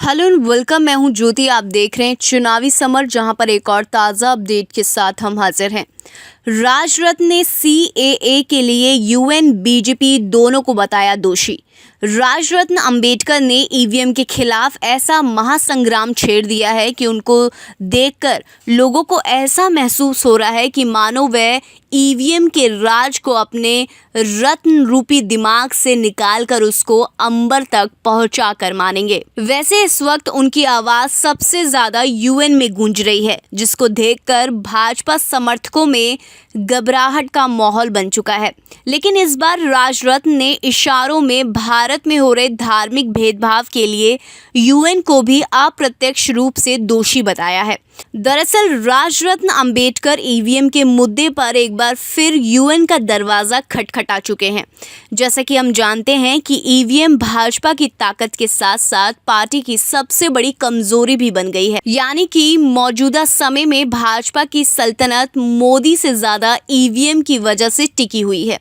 Hello and welcome. मैं हूं ज्योति। आप देख रहे हैं चुनावी समर, जहां पर एक और ताज़ा अपडेट के साथ हम हाजिर हैं। राजरत्न ने सीएए के लिए यूएन बीजेपी दोनों को बताया दोषी। राजरत्न अंबेडकर ने ईवीएम के खिलाफ ऐसा महासंग्राम छेड़ दिया है कि उनको देखकर लोगों को ऐसा महसूस हो रहा है कि मानो वह ईवीएम के राज को अपने रत्न रूपी दिमाग से निकालकर उसको अंबर तक पहुंचा कर मानेंगे। वैसे इस वक्त उनकी आवाज सबसे ज्यादा यूएन में गूंज रही है, जिसको देखकर भाजपा समर्थकों में घबराहट का माहौल बन चुका है। लेकिन इस बार राजरत्न ने इशारों में भारत में हो रहे धार्मिक भेदभाव के लिए यूएन को भी अप्रत्यक्ष रूप से दोषी बताया है। दरअसल राजरत्न अंबेडकर ईवीएम के मुद्दे पर एक बार फिर यूएन का दरवाजा खटखटा चुके हैं। जैसा कि हम जानते हैं कि ईवीएम भाजपा की ताकत के साथ साथ पार्टी की सबसे बड़ी कमजोरी भी बन गई है। यानी कि मौजूदा समय में भाजपा की सल्तनत मोदी से ज्यादा ईवीएम की वजह से टिकी हुई है।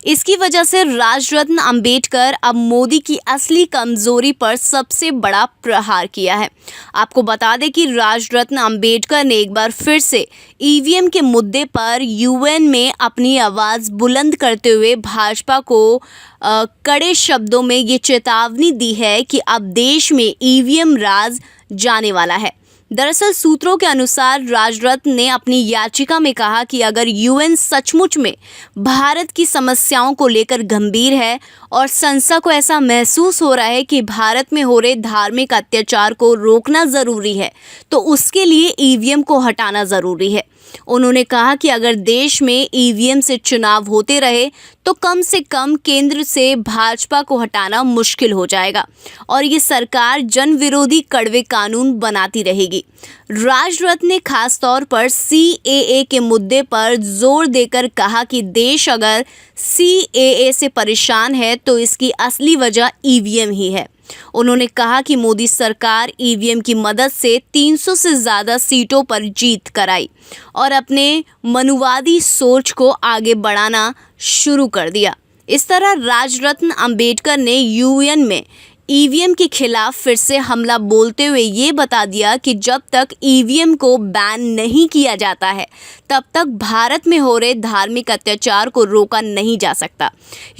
इसकी वजह से राजरत्न अंबेडकर अब मोदी की असली कमजोरी पर सबसे बड़ा प्रहार किया है। आपको बता दें कि राजरत्न अंबेडकर ने एक बार फिर से ईवीएम के मुद्दे पर यूएन में अपनी आवाज बुलंद करते हुए भाजपा को कड़े शब्दों में ये चेतावनी दी है कि अब देश में ईवीएम राज जाने वाला है। दरअसल सूत्रों के अनुसार राजरत्न ने अपनी याचिका में कहा कि अगर यूएन सचमुच में भारत की समस्याओं को लेकर गंभीर है और संस्था को ऐसा महसूस हो रहा है कि भारत में हो रहे धार्मिक अत्याचार को रोकना ज़रूरी है, तो उसके लिए ईवीएम को हटाना ज़रूरी है। उन्होंने कहा कि अगर देश में ईवीएम से चुनाव होते रहे तो कम से कम केंद्र से भाजपा को हटाना मुश्किल हो जाएगा और ये सरकार जन विरोधी कड़वे कानून बनाती रहेगी। राजरत्न ने खास तौर पर सीएए के मुद्दे पर जोर देकर कहा कि देश अगर सीएए से परेशान है तो इसकी असली वजह ईवीएम ही है। उन्होंने कहा कि मोदी सरकार ईवीएम की मदद से 300 से ज़्यादा सीटों पर जीत कराई और अपने मनुवादी सोच को आगे बढ़ाना शुरू कर दिया। इस तरह राजरत्न अंबेडकर ने यूएन में ईवीएम के खिलाफ फिर से हमला बोलते हुए ये बता दिया कि जब तक ईवीएम को बैन नहीं किया जाता है तब तक भारत में हो रहे धार्मिक अत्याचार को रोका नहीं जा सकता।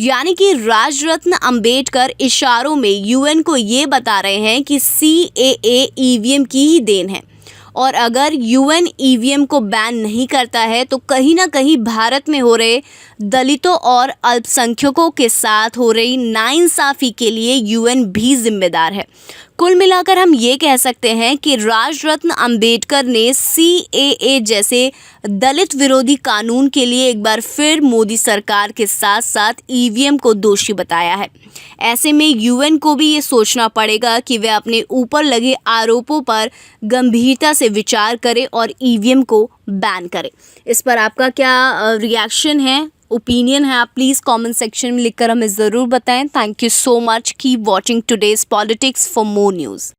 यानी कि राजरत्न अंबेडकर इशारों में यूएन को ये बता रहे हैं कि सीएए ईवीएम की ही देन है और अगर यूएन ईवीएम को बैन नहीं करता है तो कहीं ना कहीं भारत में हो रहे दलितों और अल्पसंख्यकों के साथ हो रही नाइंसाफ़ी के लिए यूएन भी जिम्मेदार है। कुल मिलाकर हम ये कह सकते हैं कि राजरत्न अंबेडकर ने सीएए जैसे दलित विरोधी कानून के लिए एक बार फिर मोदी सरकार के साथ साथ ईवीएम को दोषी बताया है। ऐसे में यूएन को भी ये सोचना पड़ेगा कि वह अपने ऊपर लगे आरोपों पर गंभीरता से विचार करे और ईवीएम को बैन करे। इस पर आपका क्या रिएक्शन है, ओपिनियन है? आप प्लीज़ कमेंट सेक्शन में लिखकर हमें ज़रूर बताएं। Thank you so much. Keep watching today's politics for more news.